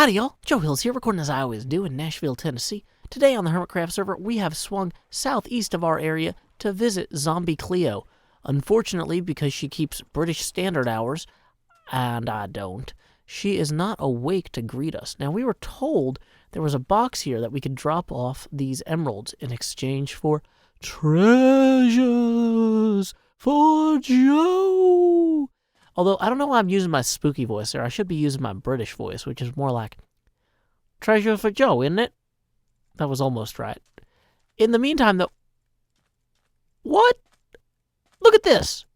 Howdy y'all, Joe Hills here, recording as I always do in Nashville, Tennessee. Today on the Hermitcraft server, we have swung southeast of our area to visit Zombie Cleo. Unfortunately, because she keeps British Standard Hours, and I don't, she is not awake to greet us. Now, we were told there was a box here that we could drop off these emeralds in exchange for treasures for Joe. Although, I don't know why I'm using my spooky voice there. I should be using my British voice, which is more like, treasure for Joe, isn't it? That was almost right. In the meantime, though... What? Look at this!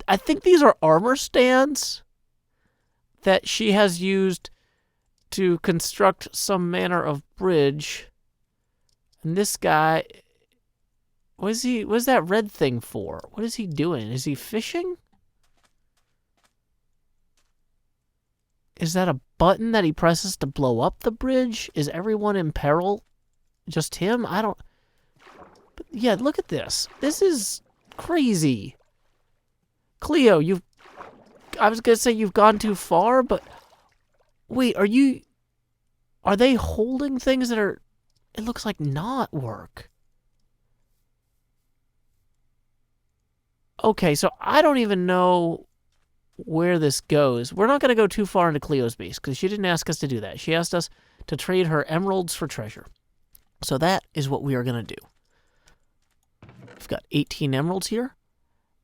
I think these are armor stands that she has used to construct some manner of bridge. And this guy... What's that red thing for? What is he doing? Is he fishing? Is that a button that he presses to blow up the bridge? Is everyone in peril? Just him? I don't... But yeah, look at this. This is crazy. Cleo, I was going to say you've gone too far, but... Wait, are they holding things that are... It looks like not work. Okay, so I don't even know where this goes. We're not going to go too far into Cleo's base, because she didn't ask us to do that. She asked us to trade her emeralds for treasure. So that is what we are going to do. We've got 18 emeralds here,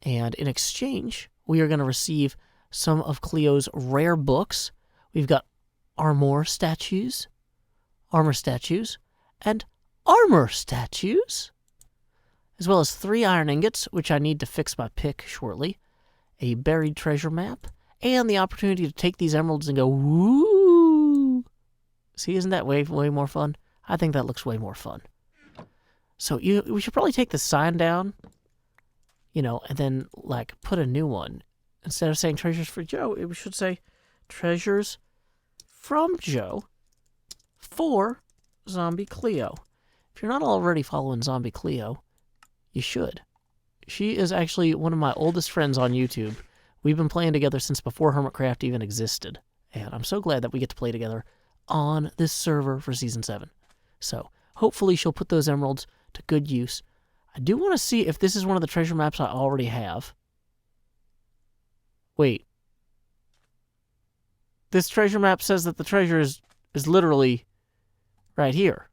and in exchange, we are going to receive some of Cleo's rare books. We've got armor statues, and armor statues, as well as 3 iron ingots, which I need to fix my pick shortly, a buried treasure map, and the opportunity to take these emeralds and go, woo! See, isn't that way more fun? I think that looks way more fun. So we should probably take the sign down, and then, put a new one. Instead of saying treasures for Joe, we should say treasures from Joe for Zombie Cleo. If you're not already following Zombie Cleo, you should. She is actually one of my oldest friends on YouTube. We've been playing together since before Hermitcraft even existed. And I'm so glad that we get to play together on this server for Season 7. So, hopefully she'll put those emeralds to good use. I do want to see if this is one of the treasure maps I already have. Wait. This treasure map says that the treasure is literally right here.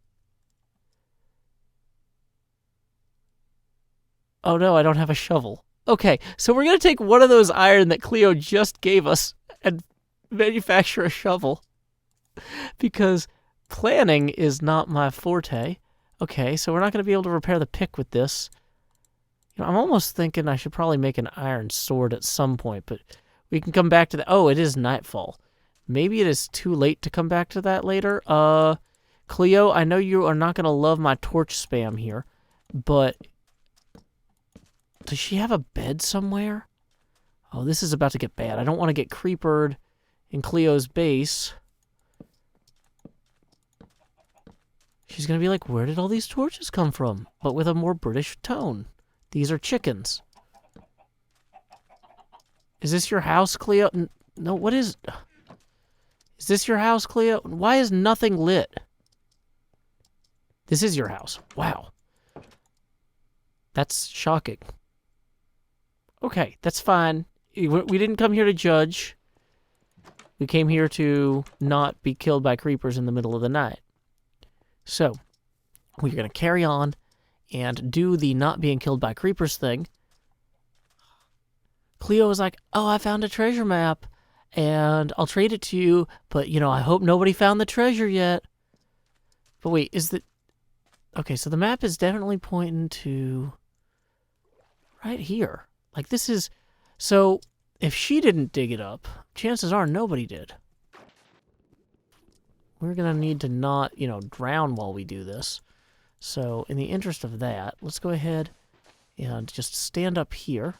Oh no, I don't have a shovel. Okay, so we're going to take one of those iron that Cleo just gave us and manufacture a shovel. Because planning is not my forte. Okay, so we're not going to be able to repair the pick with this. I'm almost thinking I should probably make an iron sword at some point, but we can come back to that. Oh, it is nightfall. Maybe it is too late to come back to that later. Cleo, I know you are not going to love my torch spam here, but... Does she have a bed somewhere? Oh, this is about to get bad. I don't want to get creepered in Cleo's base. She's going to be like, where did all these torches come from? But with a more British tone. These are chickens. Is this your house, Cleo? No, what is... Is this your house, Cleo? Why is nothing lit? This is your house. Wow. That's shocking. Okay, that's fine. We didn't come here to judge. We came here to not be killed by creepers in the middle of the night. So, we're going to carry on and do the not being killed by creepers thing. Cleo was like, oh, I found a treasure map, and I'll trade it to you, but, I hope nobody found the treasure yet. But wait, Okay, so the map is definitely pointing to... right here. This is... So, if she didn't dig it up, chances are nobody did. We're going to need to not, drown while we do this. So, in the interest of that, let's go ahead and just stand up here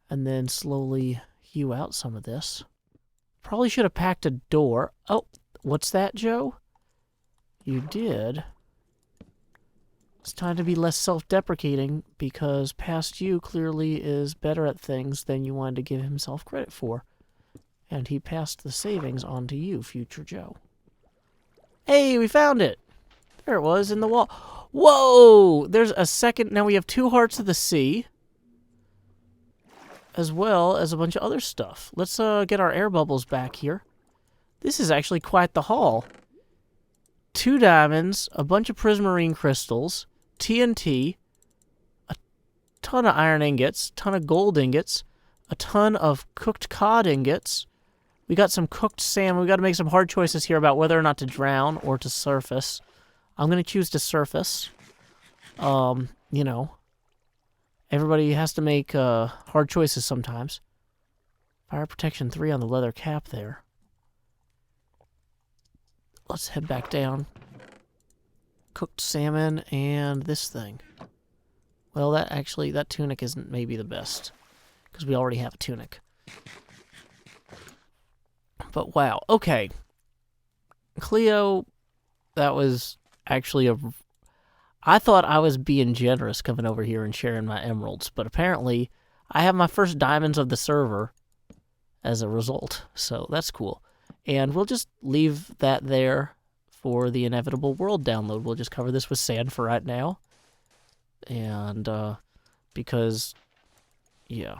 and then slowly hew out some of this. Probably should have packed a door. Oh, what's that, Joe? You did... It's time to be less self-deprecating, because past you clearly is better at things than you wanted to give himself credit for. And he passed the savings on to you, future Joe. Hey, we found it! There it was in the wall. Whoa! There's a second. Now we have 2 Hearts of the Sea. As well as a bunch of other stuff. Let's get our air bubbles back here. This is actually quite the haul. 2 diamonds, a bunch of prismarine crystals, TNT, a ton of iron ingots, ton of gold ingots, a ton of cooked cod ingots. We got some cooked salmon. We got to make some hard choices here about whether or not to drown or to surface. I'm going to choose to surface. You know, everybody has to make hard choices sometimes. Fire protection 3 on the leather cap there. Let's head back down. Cooked salmon and this thing. Well, that tunic isn't maybe the best, because we already have a tunic. But wow, okay. Cleo, that was actually I thought I was being generous coming over here and sharing my emeralds, but apparently I have my first diamonds of the server as a result, so that's cool. And we'll just leave that there for the inevitable world download. We'll just cover this with sand for right now. And, because, yeah.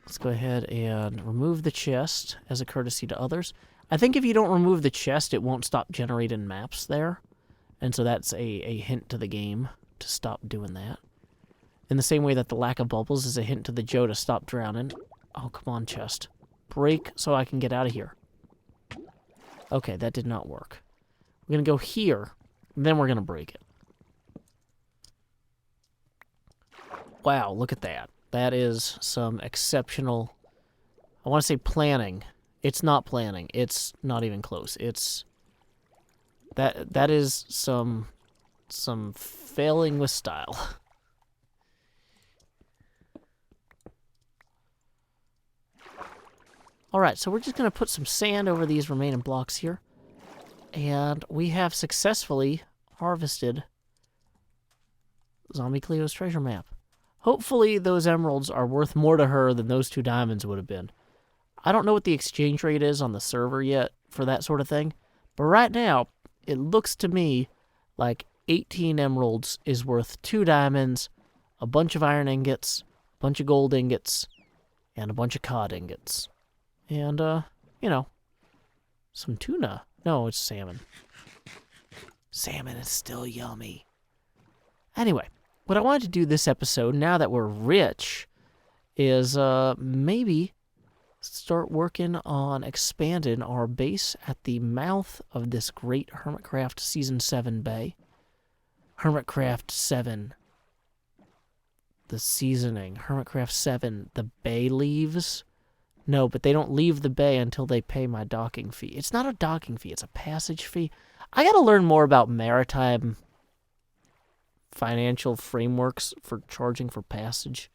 Let's go ahead and remove the chest as a courtesy to others. I think if you don't remove the chest, it won't stop generating maps there. And so that's a hint to the game to stop doing that. In the same way that the lack of bubbles is a hint to the Joe to stop drowning. Oh, come on, chest. Break so I can get out of here. Okay, that did not work. We're going to go here, then we're going to break it. Wow, look at that. That is some exceptional, I want to say planning. It's not planning. It's not even close. It's, that is some failing with style. Alright, so we're just going to put some sand over these remaining blocks here. And we have successfully harvested Zombie Cleo's treasure map. Hopefully those emeralds are worth more to her than those 2 diamonds would have been. I don't know what the exchange rate is on the server yet for that sort of thing, but right now, it looks to me like 18 emeralds is worth 2 diamonds, a bunch of iron ingots, a bunch of gold ingots, and a bunch of cod ingots. And, you know, some tuna. No, it's salmon. Salmon is still yummy. Anyway, what I wanted to do this episode, now that we're rich, is maybe start working on expanding our base at the mouth of this great Hermitcraft Season 7 bay. Hermitcraft 7. The seasoning. Hermitcraft 7. The bay leaves. No, but they don't leave the bay until they pay my docking fee. It's not a docking fee, it's a passage fee. I gotta learn more about maritime financial frameworks for charging for passage.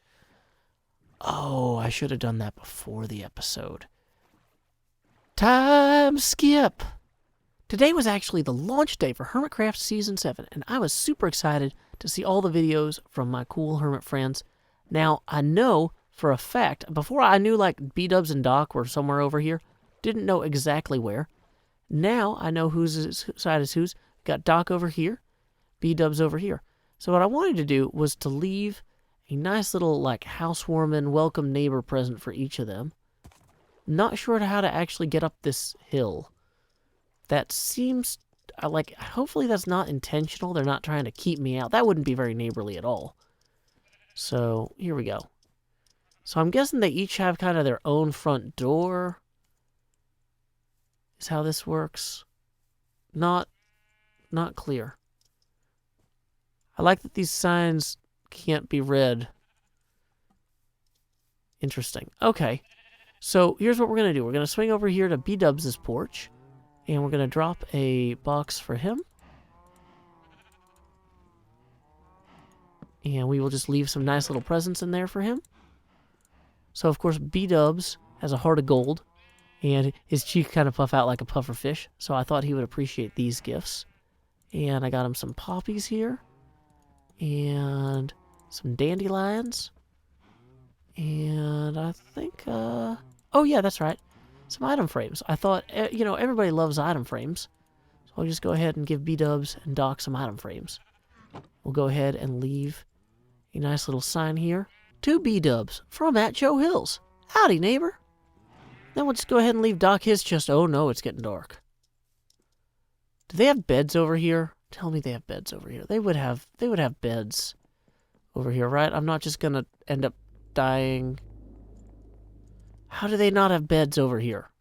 Oh, I should have done that before the episode. Time skip! Today was actually the launch day for Hermitcraft Season 7, and I was super excited to see all the videos from my cool hermit friends. Now, I know for a fact, before I knew like B-Dubs and Doc were somewhere over here, didn't know exactly where. Now I know whose side is whose. Got Doc over here, B-Dubs over here. So what I wanted to do was to leave a nice little like housewarming welcome neighbor present for each of them. Not sure how to actually get up this hill. That seems like, hopefully that's not intentional. They're not trying to keep me out. That wouldn't be very neighborly at all. So here we go. So I'm guessing they each have kind of their own front door. Is how this works. Not clear. I like that these signs can't be read. Interesting. Okay. So here's what we're going to do. We're going to swing over here to B-Dubs' porch. And we're going to drop a box for him. And we will just leave some nice little presents in there for him. So, of course, B-Dubs has a heart of gold, and his cheeks kind of puff out like a puffer fish, so I thought he would appreciate these gifts. And I got him some poppies here, and some dandelions, And I think, oh yeah, that's right. Some item frames. I thought, you know, everybody loves item frames. So I'll just go ahead and give B-dubs and Doc some item frames. We'll go ahead and leave a nice little sign here. To B-dubs from @JoeHills. Howdy, neighbor. Then we'll just go ahead and leave Doc his chest. Oh no, it's getting dark. Do they have beds over here? Tell me they have beds over here. They would have beds over here, right? I'm not just gonna end up dying. How do they not have beds over here?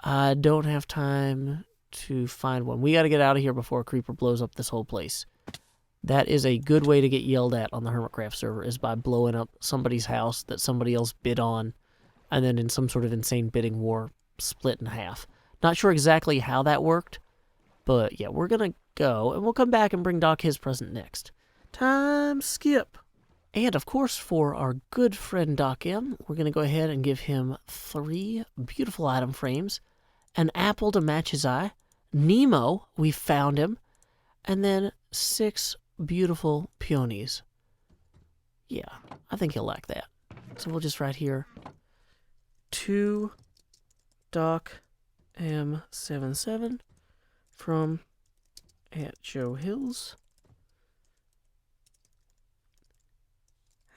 I don't have time to find one. We gotta get out of here before a creeper blows up this whole place. That is a good way to get yelled at on the Hermitcraft server, is by blowing up somebody's house that somebody else bid on, and then in some sort of insane bidding war, split in half. Not sure exactly how that worked, but yeah, we're gonna go, and we'll come back and bring Doc his present next. Time skip. And of course, for our good friend Doc M, we're gonna go ahead and give him 3 beautiful item frames, an apple to match his eye, Nemo, we found him, and then 6 beautiful peonies. Yeah, I think he'll like that. So we'll just write here, to Doc M77 from @JoeHills.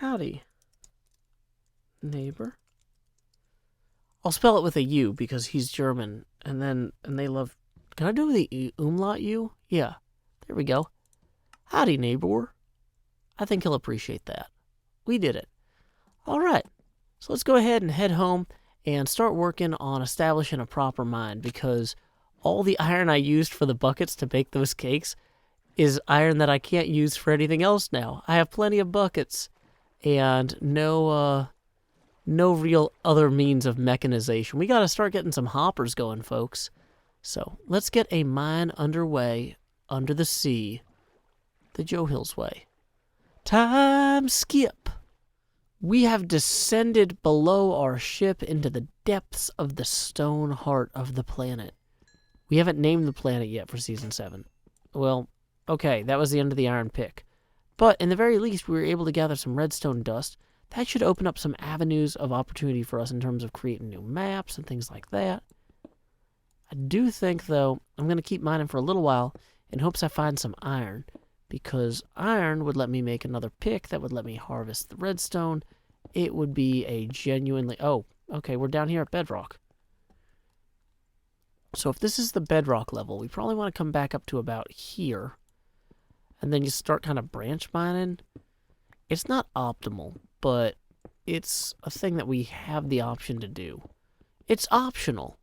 Howdy, neighbor. I'll spell it with a U because he's German, and they love. Can I do the umlaut U? Yeah, there we go. Howdy, neighbor. I think he'll appreciate that. We did it. All right, so let's go ahead and head home and start working on establishing a proper mine, because all the iron I used for the buckets to bake those cakes is iron that I can't use for anything else now. I have plenty of buckets and no real other means of mechanization. We got to start getting some hoppers going, folks. So let's get a mine underway under the sea, the Joe Hills way. Time skip. We have descended below our ship into the depths of the stone heart of the planet. We haven't named the planet yet for Season 7. Well, okay, that was the end of the iron pick. But in the very least, we were able to gather some redstone dust. That should open up some avenues of opportunity for us in terms of creating new maps and things like that. I do think, though, I'm going to keep mining for a little while in hopes I find some iron, because iron would let me make another pick that would let me harvest the redstone. It would be a genuinely... Oh, okay, we're down here at bedrock. So if this is the bedrock level, we probably want to come back up to about here, and then you start kind of branch mining. It's not optimal, but it's a thing that we have the option to do. It's optional,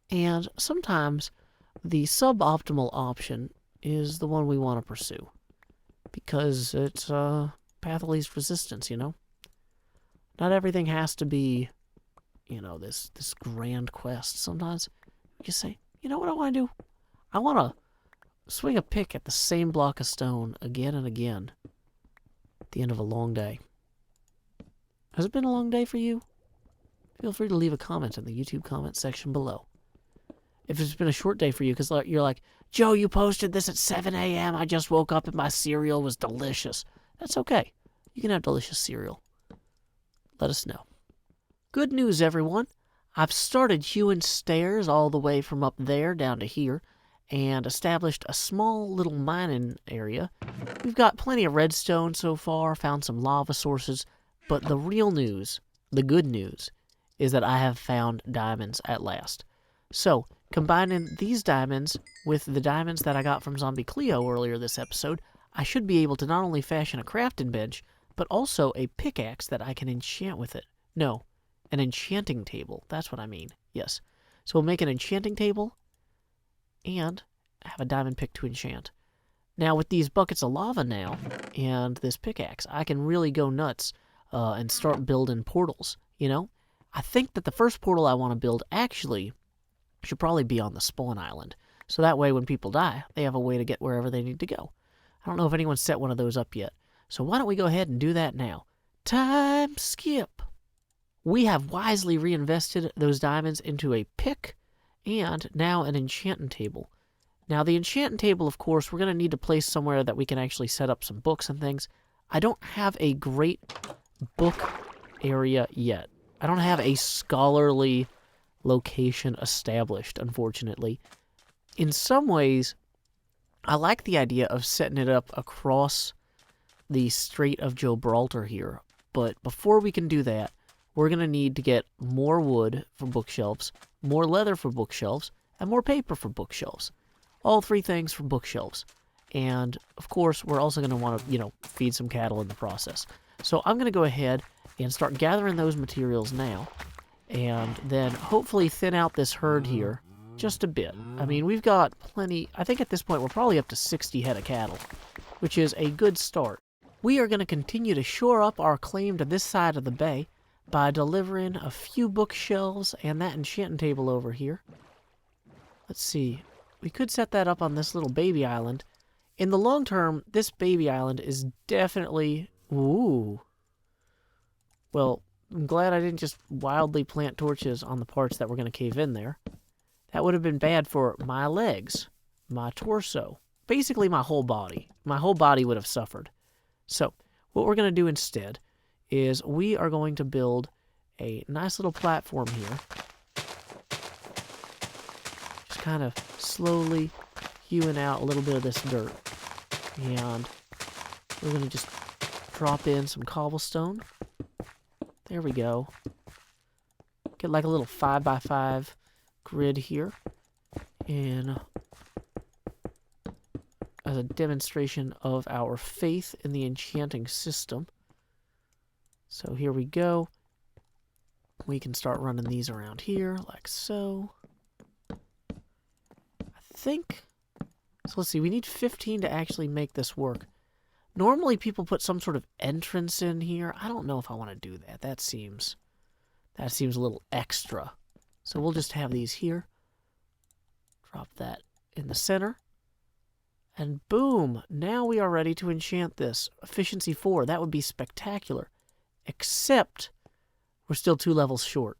and sometimes the suboptimal option is the one we want to pursue, because it's path of least resistance, you know? Not everything has to be, you know, this grand quest. Sometimes you say, you know what I want to do? I want to swing a pick at the same block of stone again and again at the end of a long day. Has it been a long day for you? Feel free to leave a comment in the YouTube comment section below. If it's been a short day for you, because you're like, Joe, you posted this at 7 a.m. I just woke up and my cereal was delicious. That's okay. You can have delicious cereal. Let us know. Good news, everyone. I've started hewing stairs all the way from up there down to here and established a small little mining area. We've got plenty of redstone so far, found some lava sources, but the real news, the good news, is that I have found diamonds at last. So, combining these diamonds with the diamonds that I got from Zombie Cleo earlier this episode, I should be able to not only fashion a crafting bench, but also a pickaxe that I can enchant with it. No, an enchanting table. That's what I mean. Yes. So we'll make an enchanting table and have a diamond pick to enchant. Now, with these buckets of lava now and this pickaxe, I can really go nuts and start building portals, you know? I think that the first portal I want to build actually should probably be on the spawn island. So that way when people die, they have a way to get wherever they need to go. I don't know if anyone's set one of those up yet. So why don't we go ahead and do that now? Time skip. We have wisely reinvested those diamonds into a pick and now an enchanting table. Now the enchanting table, of course, we're going to need to place somewhere that we can actually set up some books and things. I don't have a great book area yet. I don't have a scholarly location established, unfortunately. In some ways, I like the idea of setting it up across the Strait of Gibraltar here, but before we can do that, we're going to need to get more wood for bookshelves, more leather for bookshelves, and more paper for bookshelves. All 3 things for bookshelves. And, of course, we're also going to want to, feed some cattle in the process. So I'm going to go ahead and start gathering those materials now, and then hopefully thin out this herd here just a bit. I mean, we've got plenty. I think at this point we're probably up to 60 head of cattle, which is a good start. We are going to continue to shore up our claim to this side of the bay by delivering a few bookshelves and that enchanting table over here. Let's see. We could set that up on this little baby island. In the long term, this baby island is definitely... Ooh. Well, I'm glad I didn't just wildly plant torches on the parts that were going to cave in there. That would have been bad for my legs, my torso, basically my whole body. My whole body would have suffered. So, what we're going to do instead is we are going to build a nice little platform here. Just kind of slowly hewing out a little bit of this dirt. And we're going to just drop in some cobblestone. There we go. Get like a little 5x5 grid here. And as a demonstration of our faith in the enchanting system. So here we go. We can start running these around here, like so. I think... So let's see, we need 15 to actually make this work. Normally people put some sort of entrance in here. I don't know if I want to do that. That seems a little extra. So we'll just have these here. Drop that in the center. And boom, now we are ready to enchant this. Efficiency 4, that would be spectacular. Except we're still 2 levels short.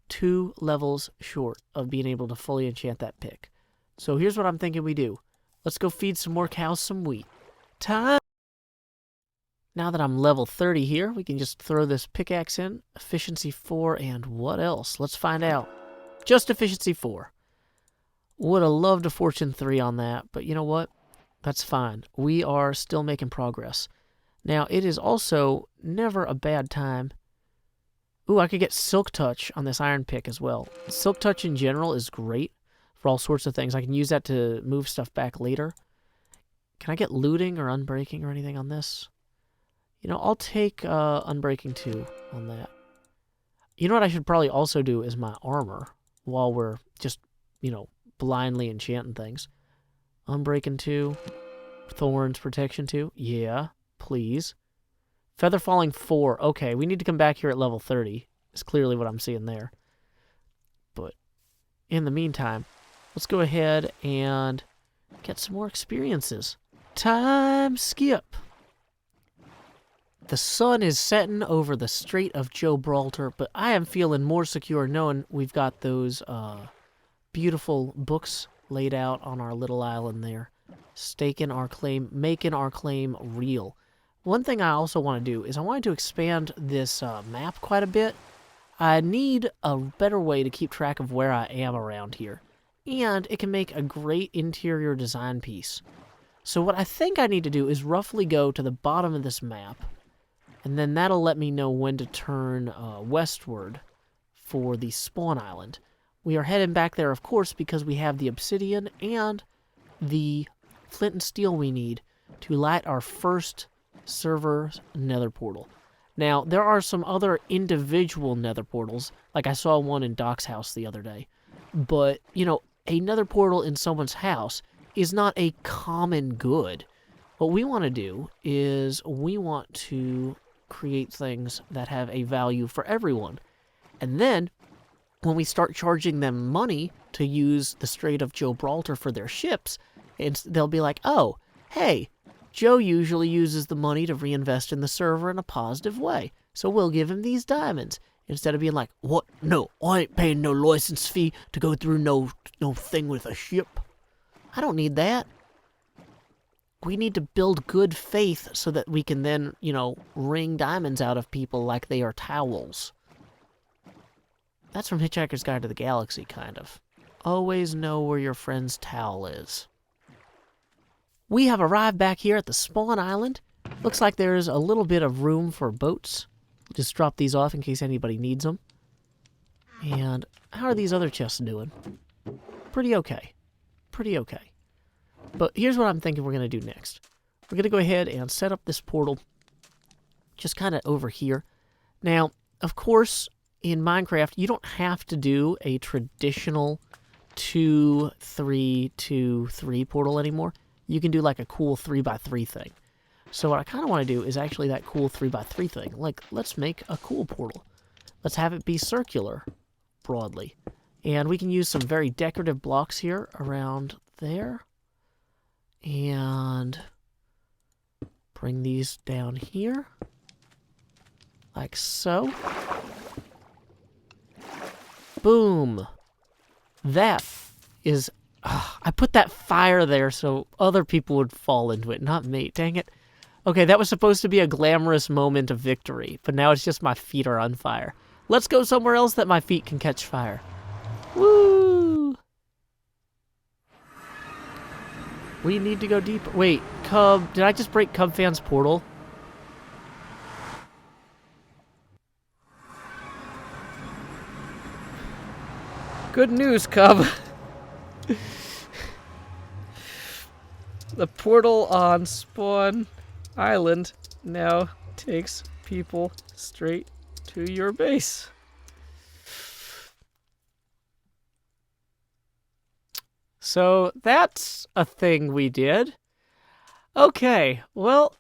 2 levels short of being able to fully enchant that pick. So here's what I'm thinking we do. Let's go feed some more cows some wheat. Time! Now that I'm level 30 here, we can just throw this pickaxe in. Efficiency 4, and what else? Let's find out. Just efficiency 4. Would have loved a fortune 3 on that, but you know what? That's fine. We are still making progress. Now, it is also never a bad time. Ooh, I could get Silk Touch on this iron pick as well. Silk Touch in general is great for all sorts of things. I can use that to move stuff back later. Can I get looting or unbreaking or anything on this? You know, I'll take unbreaking 2 on that. You know what I should probably also do is my armor while we're just, blindly enchanting things. Unbreaking 2. Thorns protection 2. Yeah, please. Feather falling 4. Okay, we need to come back here at level 30. Is clearly what I'm seeing there. But in the meantime, let's go ahead and get some more experiences. Time skip. The sun is setting over the Strait of Gibraltar, but I am feeling more secure knowing we've got those beautiful books laid out on our little island there. Staking our claim, making our claim real. One thing I also want to do is I wanted to expand this map quite a bit. I need a better way to keep track of where I am around here. And it can make a great interior design piece. So what I think I need to do is roughly go to the bottom of this map. And then that'll let me know when to turn westward for the spawn island. We are heading back there, of course, because we have the obsidian and the flint and steel we need to light our first server nether portal. Now, there are some other individual nether portals, like I saw one in Doc's house the other day. But, a nether portal in someone's house is not a common good. What we want to do is we want to create things that have a value for everyone. And then, when we start charging them money to use the Strait of Gibraltar for their ships, they'll be like, oh, hey, Joe usually uses the money to reinvest in the server in a positive way, so we'll give him these diamonds. Instead of being like, what? No, I ain't paying no license fee to go through no thing with a ship. I don't need that. We need to build good faith so that we can then, wring diamonds out of people like they are towels. That's from Hitchhiker's Guide to the Galaxy, kind of. Always know where your friend's towel is. We have arrived back here at the spawn island. Looks like there's a little bit of room for boats. Just drop these off in case anybody needs them. And how are these other chests doing? Pretty okay. Pretty okay. But here's what I'm thinking we're going to do next. We're going to go ahead and set up this portal just kind of over here. Now, of course, in Minecraft, you don't have to do a traditional 2-3-2-3 portal anymore. You can do like a cool 3x3 thing. So what I kind of want to do is actually that cool 3x3 thing. Like, let's make a cool portal. Let's have it be circular, broadly. And we can use some very decorative blocks here around there. And bring these down here. Like so. Boom. That is... I put that fire there so other people would fall into it, not me. Dang it. Okay, that was supposed to be a glamorous moment of victory, but now it's just my feet are on fire. Let's go somewhere else that my feet can catch fire. Woo! We need to go deeper. Wait, Cub, did I just break Cub Fan's portal? Good news, Cub. The portal on Spawn Island now takes people straight to your base. So that's a thing we did. Okay, well,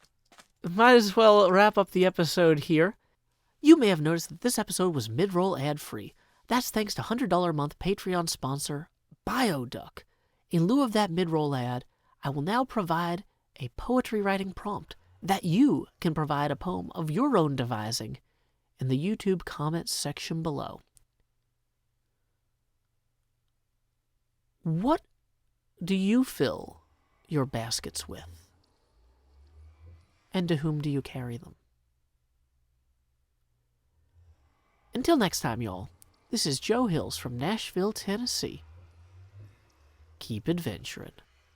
might as well wrap up the episode here. You may have noticed that this episode was mid-roll ad-free. That's thanks to $100 a month Patreon sponsor, BioDuck. In lieu of that mid-roll ad, I will now provide a poetry writing prompt that you can provide a poem of your own devising in the YouTube comments section below. What do you fill your baskets with? And to whom do you carry them? Until next time, y'all, this is Joe Hills from Nashville, Tennessee. Keep adventuring.